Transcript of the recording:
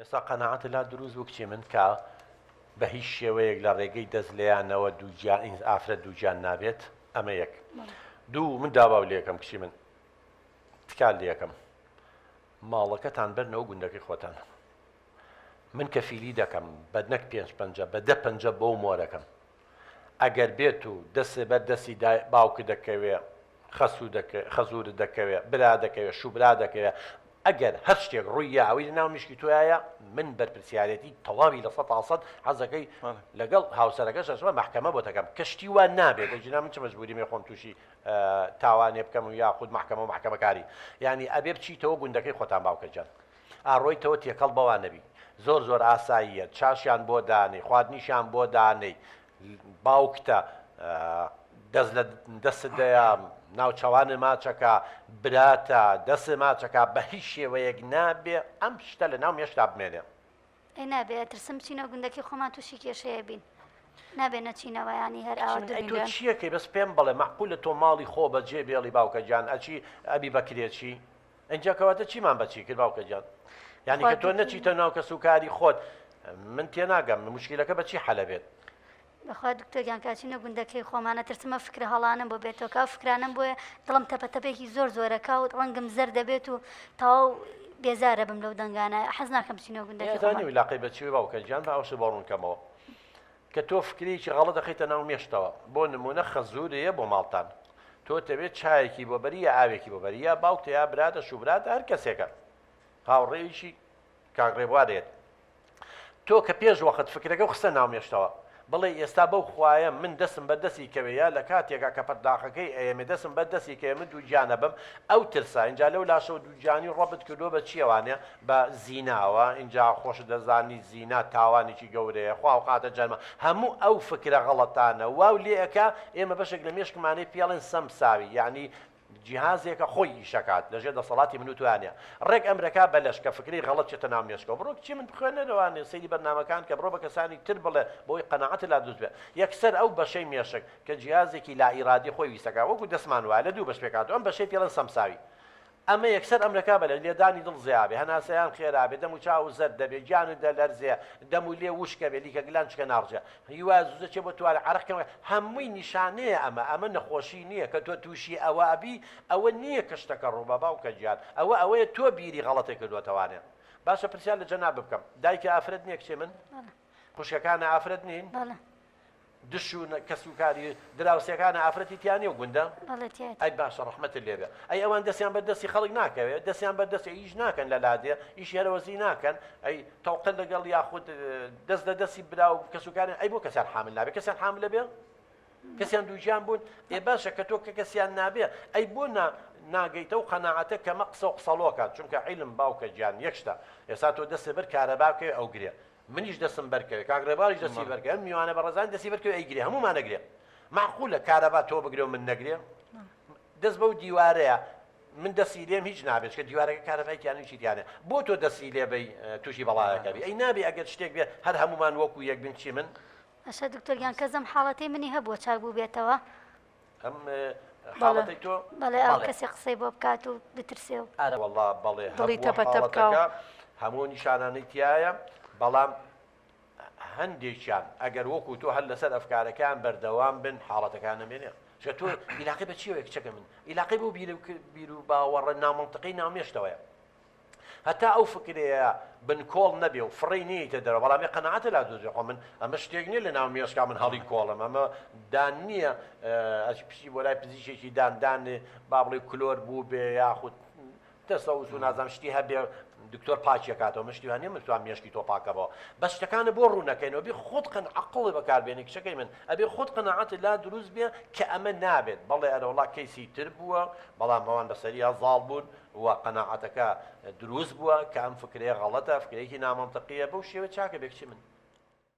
ئێستا قەناعەت لا دروست بوو کچی من کە بە هیچ شێوەیەک لە ڕێگەی دەست لێیانەوە ئافرەت دووجیان نابێت ئەمە یەک دوو من داوا لێ یەکەم کچی من تکال لێ یەکەم ماڵەکەتان بەرنەوە گوندەکەی خۆتان من کەفیلی دەکەم بە نەک 5 بە 10 بەو مۆرەکەم ئەگەر بێت و دەستێ بەر دەستی باوکە دەکەوێ خەزور دەکەوێ برا دەکەوێ شوبرا دەکەوێ ئەگەر هەر شتێک ڕووی ئەوەی ناو میشکی تۆیە من بەرپرسیارەتی تەواوی لە 100% حەزەکەی لەگەڵ هاوسەرەکەش ئەچمە محکەمە بۆ دەکەم کەشتی وان نابێت دەجنا من چ مەجبوری مێ خۆم تووشی تاوانێ بکەم و یاخود محکەمە و محکەمەکاری یعنی ئەبێ بچیتەوە گوندەکەی خۆتان باوکە جان ئاڕۆیتەوە تێکەڵ بەوان نەبی زۆر ئاساییە چاشیان بۆ دانەی خواردنیشان بۆ دانەی باوکتە دەستدەیە ناوچەوانە ماچەکە براتە دەست ماچەکە بە هیچ شێوەیەک نابێ ئەم شتە لە ناو مێشتا بمێنێ ئەی نابێ ترسم چینە گوندەکەی خۆمان تووشی کێشەیە بین نابێ نەچینەوە ینی هەر تۆ چیەکەی بەس پێم بڵێ معقولە تۆ ماڵی خۆ بەجێ بێڵی باوکە جان ئەچی ئەبی بەکرێکی ئەنجا کەواتە چیمان بەچی کرد باوکە جان یعنی کە تۆ نەچیتە ناو کە سوکاری خۆت من تێ ناگەم مشکلەکە بەچی حەلە بێت بەخوا دکتۆریان کاچینە گوندەکەی خۆمانە ترسمە فکرە هەڵانم بۆ بێتەوە کا فکرانم بۆیە دڵم تەپەتەپێکی زۆرەکە و ڕەنگم زەر دەبێت و تاو بێزارە بم لەو دەنگانە حەز ناکەم بچینە گوندەکەی ولاقی بەچوی باوکە جان بە ئەوش بەڕوونکەمەوە کە تۆ فکرێکی غەڵەت دەخیتە ناو مێشتەوە بۆ نمونە خەزوورەیە بۆ ماڵتان تۆ دەبێت چایەکی بۆ بەریە ئاوێکی بۆ بەریە باوکتە یا براتە شوبرات هەر کەسێکە هاوڕێیشی کاگڕێبوارێت تۆ کە پێش وەخت فکرەکە خستە ناو مێشتەوە بڵێ ئێستا بەو خوایە من دەسم بە دەستی کەوەیە لە کاتێکا کە پەرداخەکەی ئێمە دەسم بە دەستی کە من دووجانە بم ئەو ترسا اینجا لەو لاشە و دووجانی ڕۆبت کردو بە چیەوانێ بە زیناوە اینجا خۆش دەزانی زینا تاوانێکی گەورەیە خوا و قاتە جەرمە هەموو ئەو فکرە غەڵەتانە واو لێەکە ئێمە بەشێک لە مێشکمانەی پێڵێن سەمساوی یعنی جیهازێکە خۆی ئیشەکات لەژێر دەسەڵاتی من و توانە ڕێک ئەمریکا بەلەش کە فکری غەڵەت چێتە ناو مێشکەوە بڕۆ چی من بخوێنەرەوانێ سەیری بەرنامەکان کە بڕۆ بە کەسانی تر بڵێ بۆی قەناعەت لا دروست بێ یەکسەر ئەو بەشەی مێشک کە جیهازێکی لا ئیرادی خۆی ویستەکە وەکو دەسمان وایە لە دوو بەش پێکاتەوە ئەم بەشەی پێڵەن سەمساوی ئەمە یەکسەر ئەمریکا بەلە لێدانی دڵ زیابێ هەناسەیان خێرابێ دەم و چاو زەر دەبێ گیانت دەلەرزێ دەم و لێ وشکە بێ لیکە گلان چکە ناڕجە هیوا زوزە چێ بۆ توانە عەرەقەکەم هەمووی نیشانەیە ئەمە نەخۆشی نییە کە تۆ تووشی ئەوابی ئەوە نییە کە شتەکە ڕووبە باوکە گیان ئەوەیە تۆ بیری غەڵەتی کردووەتەوانێ باشە پرسیار لە جەناب بکەم دایکە ئافرەت نییە کچێ من خوشکەکانە ئافرەت نین دش و کەسوکاری دراوسەکانە ئافرەتی تیانێ و گوندە ئەی باشە ڕەحمەتت لێبێ ئەی ئەوان دەستیان بەردەستی خەڵک ناکەوێت دەستیان بەردەستی ئیش ناکەن لە لادێ ئیش هەرەوەزی ناکەن ئەی تەوقن لەگەڵ یاخود دەست لە دەستی برا و کەسوکارن ئەی بۆ کەسیان حامل نابێت کەسیان حاملە بێ کەسیان دووجیان بوون ئێ باشە کە تۆ کە کەسیان نابێ ئەی بۆ ناگەیتە و قەناعەتە کە مە قسە و قسەڵۆکات چونکە عیلم باوکە گیان یەکشتە ئێستا تۆ دەستێ بەر کارەباکەوێ ئەو گرێ منیش دەستم بەرکەوێ کاگڕێباریش دەستی بەرکە ئەم میوانە بەڕێزان دەستی بەرکەوێ ئەیگرێ هەمومان نەگرێ معقولە کارەبا تۆ بگرێ و من نەگرێ دەست بەو دیوارەیە من دەستی لێم هیچ نابێت کە دیوارەکە کارەبایکیان چیتیانێ بۆ تۆ دەستی لێ بەی تووشی بەڵایەکەبی ئەی نابێ ئەگەر شتێک بێ هەر هەمومان وەکو یەک بن چی من ئەشە دکتۆریان کەزم حاڵەتی منی هەبووە چاک بوو بێتەوە ئەم حاڵەتی تۆ بەڵێ ئەو کەسی قسەی بۆ بکات و بترسێ و ئارە وەڵڵا بەڵێ حاڵەتەکە هەموو نیشانانەی تایە بەڵام هەندێکیان ئەگەر وەکو تۆ هەر لەسەر ئەفکارەکان بەردەوام بن حاڵەتەکان نامێنێ چکە تۆ عیلاقی بە چیەوە کچەکە من عیلاقی بۆ بیر و باوەڕە نامەنتقی ناومێشتەوەیە هەتا ئەو فکرەیە بنکۆڵ نەبێ و فڕی نیتە دەرەوە بەڵامی قەناعەتە لا دۆزێ من ئەمە شتێک نییە لە ناو مێشکا من هەڵی کۆڵم ئەمە دان نییە پشی بۆ لای پزیشێکی داندانێ با بڵێ کلۆر بوو بێ یاخود تەسەوس و نازانم شتی هەبێ دکتۆر پاچێکاتەوە مشتیوانێ متوان مێشکی تۆ پاکەبەوە بە شتەکانە بۆ ڕوونەکەینەوە بێ خۆت عەقڵی بەکاربێنی کچەکەی من ئەبێ خۆت قەناعەتت لا دروست بێ کە ئەمە نابێت بەڵێ ئەرە وڵا کەیسی تر بووە بەڵام ئەوان بەسەرییا زاڵ بوون و قەناعەتەکە دروست بووە کە ئەم فکرەیە غەڵەتە فکرەیەکی نامەنتەقیە بەو شێوە چاکە بێ کچی من